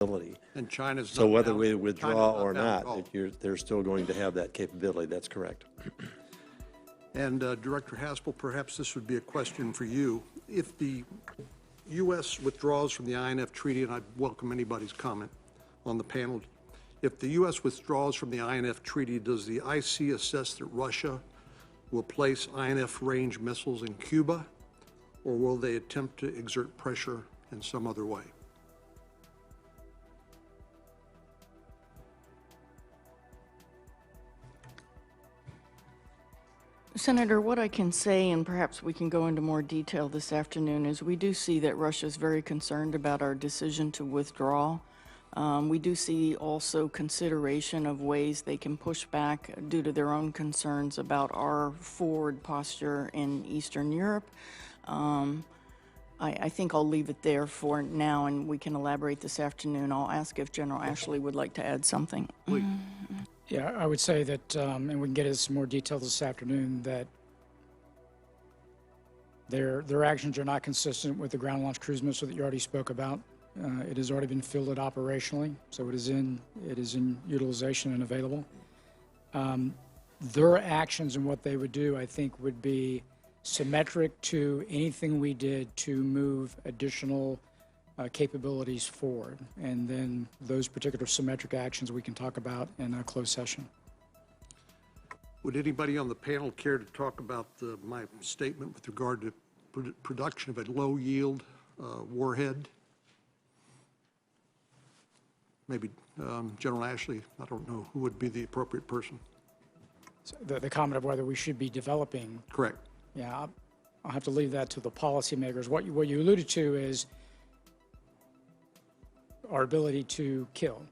capability. And China's So not whether bound- we China's withdraw or bound not, at all. they're still going to have that capability. That's correct. And Director Haspel, perhaps this would be a question for you. If the U.S. withdraws from the INF Treaty, and I welcome anybody's comment on the panel, if the U.S. withdraws from the INF Treaty, does the IC assess that Russia will place INF-range missiles in Cuba, or will they attempt to exert pressure in some other way? Senator, what I can say, and perhaps we can go into more detail this afternoon, is we do see that Russia is very concerned about our decision to withdraw. We do see also consideration of ways they can push back due to their own concerns about our forward posture in Eastern Europe. I think I'll leave it there for now, and we can elaborate this afternoon. I'll ask if General Ashley would like to add something. Please. Yeah, I would say that, and we can get into some more detail this afternoon, that their actions are not consistent with the ground-launched cruise missile that you already spoke about. It has already been fielded operationally, so it is in utilization and available. Their actions and what they would do, I think, would be symmetric to anything we did to move additional capabilities forward. And then those particular symmetric actions we can talk about in a closed session. Would anybody on the panel care to talk about my statement with regard to production of a low-yield warhead? Maybe General Ashley, I don't know who would be the appropriate person. So the comment of whether we should be developing. Correct. Yeah, I'll have to leave that to the policymakers. What you alluded to is our ability to kill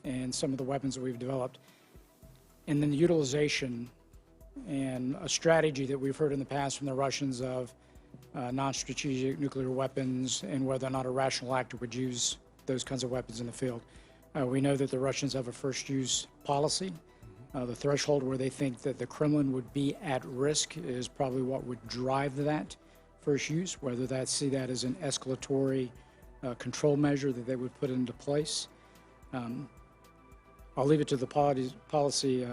and some of the weapons that we've developed. And then the utilization and a strategy that we've heard in the past from the Russians of non-strategic nuclear weapons and whether or not a rational actor would use those kinds of weapons in the field. We know that the Russians have a first-use policy. The threshold where they think that the Kremlin would be at risk is probably what would drive that first use, whether see that as an escalatory control measure that they would put into place. I'll leave it to the policy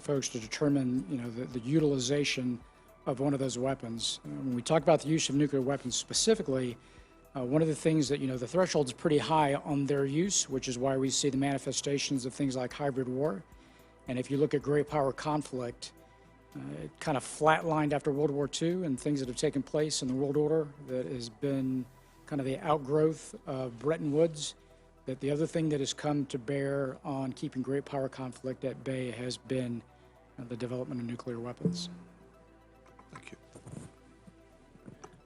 folks to determine, the utilization of one of those weapons. When we talk about the use of nuclear weapons specifically, one of the things that, the threshold is pretty high on their use, which is why we see the manifestations of things like hybrid war. And if you look at great power conflict, it kind of flatlined after World War II, and things that have taken place in the world order that has been kind of the outgrowth of Bretton Woods. That the other thing that has come to bear on keeping great power conflict at bay has been the development of nuclear weapons. Thank you.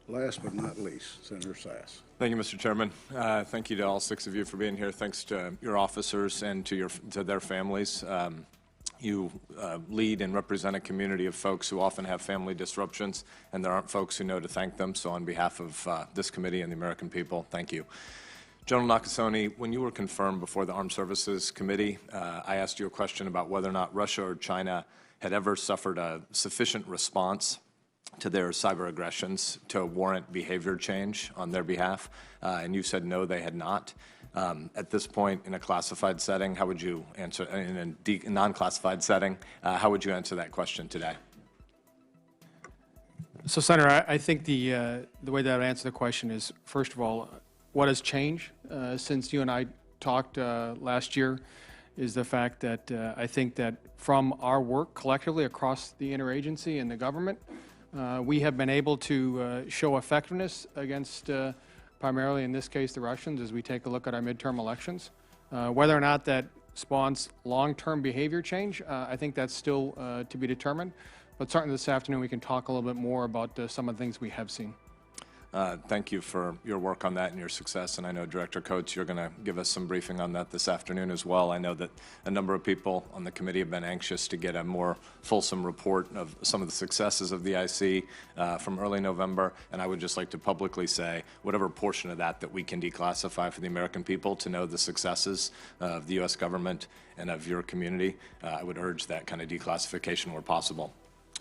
Last but not least, Senator Sass. Thank you, Mr. Chairman. Thank you to all 6 of you for being here. Thanks to your officers and to their families. You lead and represent a community of folks who often have family disruptions, and there aren't folks who know to thank them. So on behalf of this committee and the American people, thank you. General Nakasone, when you were confirmed before the Armed Services Committee, I asked you a question about whether or not Russia or China had ever suffered a sufficient response to their cyber aggressions to warrant behavior change on their behalf, and you said no, they had not. At this point, in a classified setting, how would you answer, in a non-classified setting, how would you answer that question today? So, Senator, I think the way that I would answer the question is, first of all, what has changed since you and I talked last year is the fact that I think that from our work collectively across the interagency and the government, we have been able to show effectiveness against primarily in this case the Russians as we take a look at our midterm elections. Whether or not that spawns long-term behavior change, I think that's still to be determined. But certainly this afternoon we can talk a little bit more about some of the things we have seen. Thank you for your work on that and your success, and I know, Director Coates, you're going to give us some briefing on that this afternoon as well. I know that a number of people on the committee have been anxious to get a more fulsome report of some of the successes of the IC from early November, and I would just like to publicly say whatever portion of that we can declassify for the American people to know the successes of the U.S. government and of your community, I would urge that kind of declassification where possible.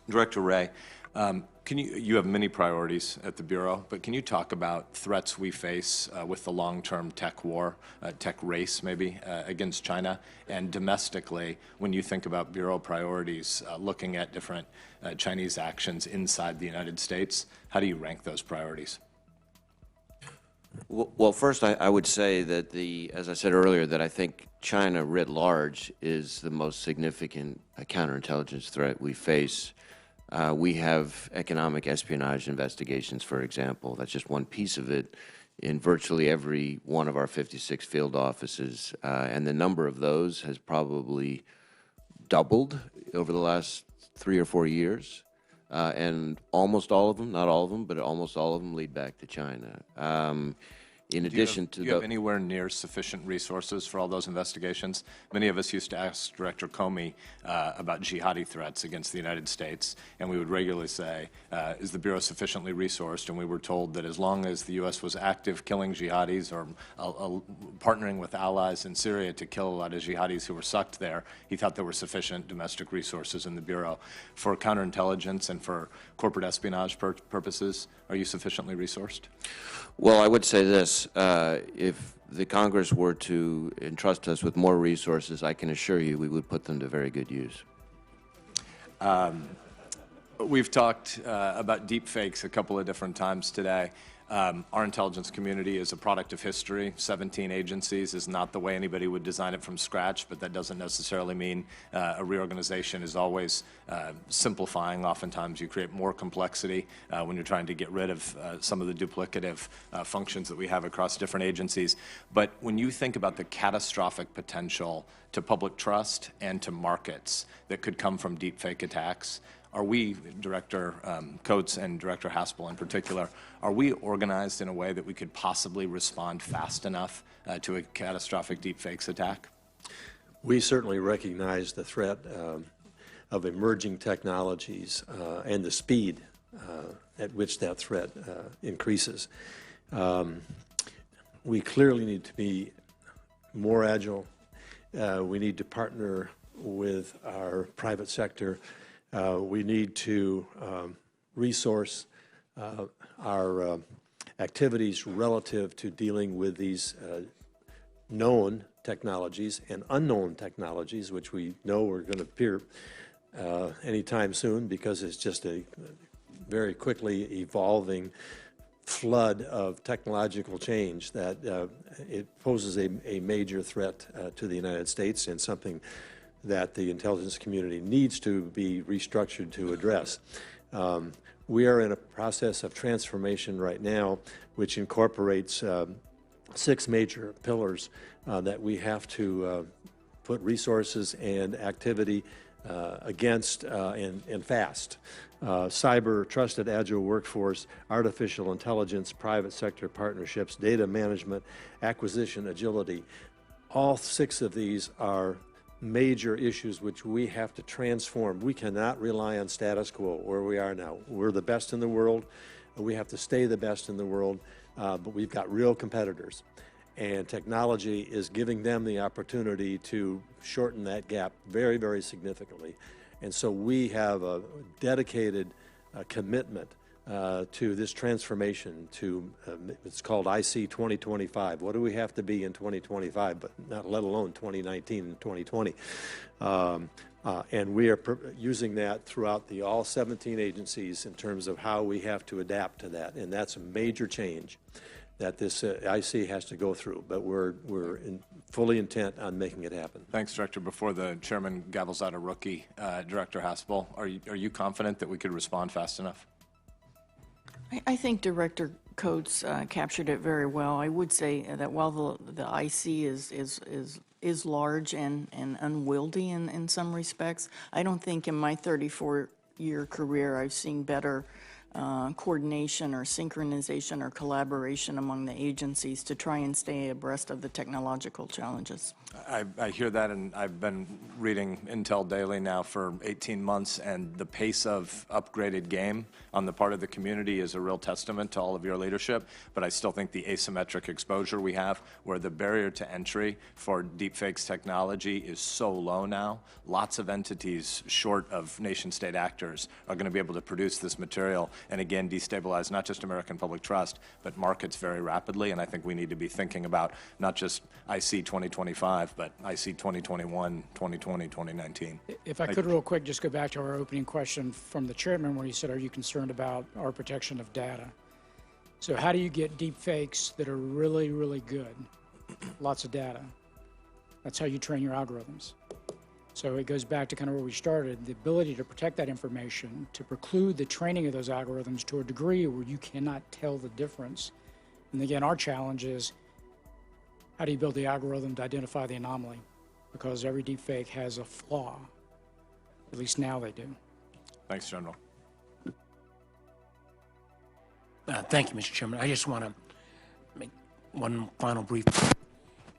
Director Wray, You have many priorities at the Bureau, but can you talk about threats we face with the long-term tech war, tech race maybe, against China? And domestically, when you think about Bureau priorities, looking at different Chinese actions inside the United States, how do you rank those priorities? Well, first, I would say that as I said earlier, that I think China writ large is the most significant counterintelligence threat we face. We have economic espionage investigations, for example. That's just one piece of it in virtually every one of our 56 field offices. And the number of those has probably doubled over the last 3 or 4 years. And almost all of them, not all of them, but almost all of them lead back to China. In addition to do you have anywhere near sufficient resources for all those investigations? Many of us used to ask Director Comey about jihadi threats against the United States, and we would regularly say, is the Bureau sufficiently resourced? And we were told that as long as the U.S. was active killing jihadis or partnering with allies in Syria to kill a lot of jihadis who were sucked there, he thought there were sufficient domestic resources in the Bureau. For counterintelligence and for corporate espionage purposes, are you sufficiently resourced? Well, I would say this. If the Congress were to entrust us with more resources, I can assure you we would put them to very good use. We've talked about deep fakes a couple of different times today. Our intelligence community is a product of history. 17 agencies is not the way anybody would design it from scratch, but that doesn't necessarily mean a reorganization is always simplifying. Oftentimes you create more complexity when you're trying to get rid of some of the duplicative functions that we have across different agencies. But when you think about the catastrophic potential to public trust and to markets that could come from deep fake attacks, are we, Director Coates and Director Haspel in particular, are we organized in a way that we could possibly respond fast enough to a catastrophic deepfakes attack? We certainly recognize the threat of emerging technologies and the speed at which that threat increases. We clearly need to be more agile. We need to partner with our private sector. We need to resource our activities relative to dealing with these known technologies and unknown technologies, which we know are going to appear anytime soon because it's just a very quickly evolving flood of technological change that it poses a major threat to the United States and something that the intelligence community needs to be restructured to address. We are in a process of transformation right now, which incorporates 6 major pillars that we have to put resources and activity against and fast. Cyber, trusted agile workforce, artificial intelligence, private sector partnerships, data management, acquisition, agility. All 6 of these are major issues which we have to transform. We cannot rely on status quo where we are now. We're the best in the world. We have to stay the best in the world, but we've got real competitors. And technology is giving them the opportunity to shorten that gap very, very significantly. And so we have a dedicated commitment to this transformation to, it's called IC 2025. What do we have to be in 2025, but not let alone 2019 and 2020? And we are using that throughout all 17 agencies in terms of how we have to adapt to that. And that's a major change that this IC has to go through, but we're fully intent on making it happen. Thanks, Director. Before the chairman gavels out a rookie, Director Haspel, are you confident that we could respond fast enough? I think Director Coates captured it very well. I would say that while the IC is large and unwieldy in some respects, I don't think in my 34-year career I've seen better coordination or synchronization or collaboration among the agencies to try and stay abreast of the technological challenges. I hear that, and I've been reading Intel Daily now for 18 months, and the pace of upgraded game on the part of the community is a real testament to all of your leadership, but I still think the asymmetric exposure we have, where the barrier to entry for deepfakes technology is so low now, lots of entities short of nation-state actors are going to be able to produce this material and again destabilize not just American public trust, but markets very rapidly, and I think we need to be thinking about not just IC 2025, but I see 2021, 2020, 2019. If I could real quick, just go back to our opening question from the chairman where he said, are you concerned about our protection of data? So how do you get deep fakes that are really, really good? Lots of data. That's how you train your algorithms. So it goes back to kind of where we started, the ability to protect that information, to preclude the training of those algorithms to a degree where you cannot tell the difference. And again, our challenge is, how do you build the algorithm to identify the anomaly? Because every deepfake has a flaw. At least now they do. Thanks, General. Thank you, Mr. Chairman. I just want to make one final brief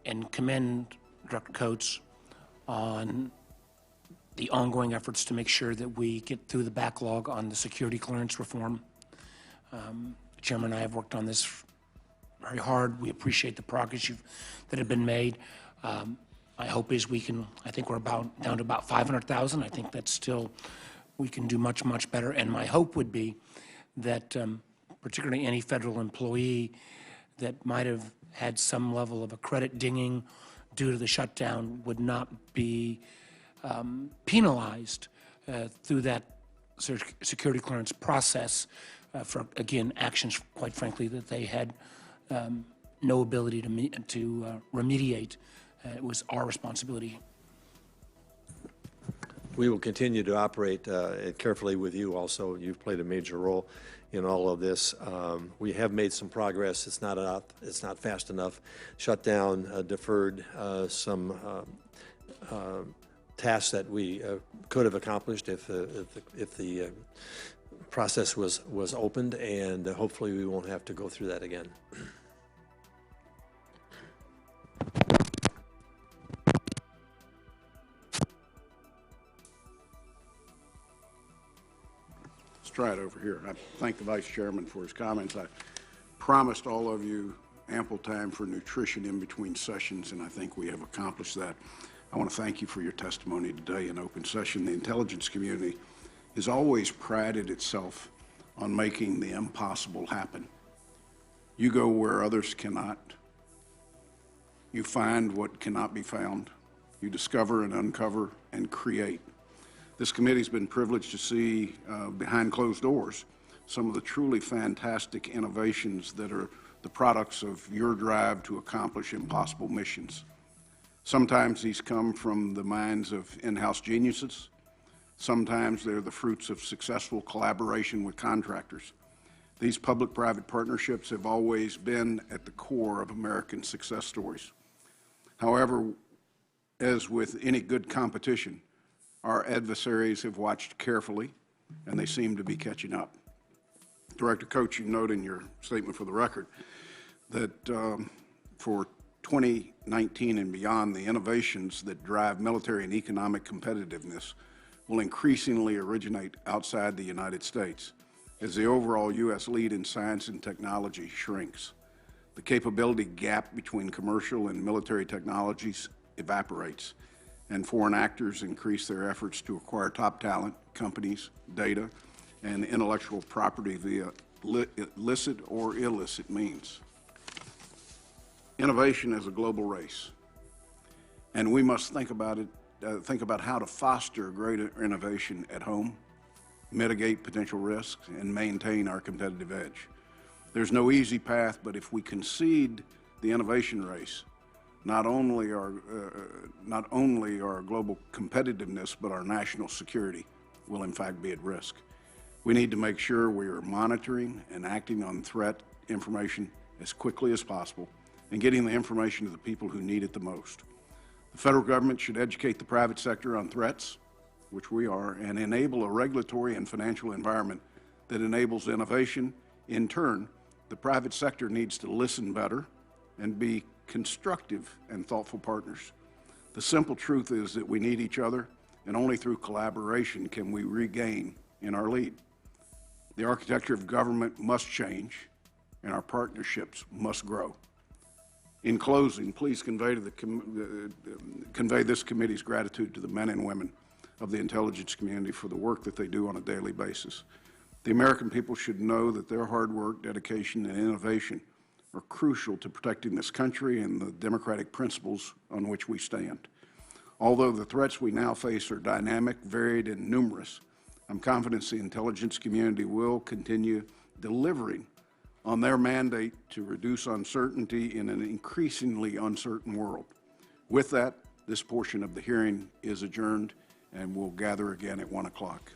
and commend Director Coates on the ongoing efforts to make sure that we get through the backlog on the security clearance reform. Chairman and I have worked on this very hard. We appreciate the progress that have been made. My hope is we can, I think we're about down to about 500,000. I think that's still, we can do much, much better. And my hope would be that particularly any federal employee that might have had some level of a credit dinging due to the shutdown would not be penalized through that security clearance process for, again, actions, quite frankly, that they had no ability to remediate. It was our responsibility. We will continue to operate carefully with you also. You've played a major role in all of this. We have made some progress. It's not fast enough. Shutdown deferred some tasks that we could have accomplished if the process was opened, and hopefully we won't have to go through that again. Let's try it over here. I thank the Vice Chairman for his comments. I promised all of you ample time for nutrition in between sessions, and I think we have accomplished that. I want to thank you for your testimony today in open session. The intelligence community has always prided itself on making the impossible happen. You go where others cannot. You find what cannot be found. You discover and uncover and create. This committee's been privileged to see behind closed doors some of the truly fantastic innovations that are the products of your drive to accomplish impossible missions. Sometimes these come from the minds of in-house geniuses. Sometimes they're the fruits of successful collaboration with contractors. These public-private partnerships have always been at the core of American success stories. However, as with any good competition, our adversaries have watched carefully, and they seem to be catching up. Director Coates, you note in your statement for the record that for 2019 and beyond, the innovations that drive military and economic competitiveness will increasingly originate outside the United States as the overall U.S. lead in science and technology shrinks. The capability gap between commercial and military technologies evaporates, and foreign actors increase their efforts to acquire top talent, companies, data, and intellectual property via licit or illicit means. Innovation is a global race, and we must think about how to foster greater innovation at home, mitigate potential risks, and maintain our competitive edge. There's no easy path, but if we concede the innovation race, not only our global competitiveness, but our national security will in fact be at risk. We need to make sure we are monitoring and acting on threat information as quickly as possible and getting the information to the people who need it the most. The federal government should educate the private sector on threats, which we are, and enable a regulatory and financial environment that enables innovation. In turn, the private sector needs to listen better and be constructive and thoughtful partners. The simple truth is that we need each other, and only through collaboration can we regain in our lead. The architecture of government must change, and our partnerships must grow. In closing, please convey this committee's gratitude to the men and women of the intelligence community for the work that they do on a daily basis. The American people should know that their hard work, dedication, and innovation are crucial to protecting this country and the democratic principles on which we stand. Although the threats we now face are dynamic, varied, and numerous, I'm confident the intelligence community will continue delivering on their mandate to reduce uncertainty in an increasingly uncertain world. With that, this portion of the hearing is adjourned, and we'll gather again at 1 o'clock.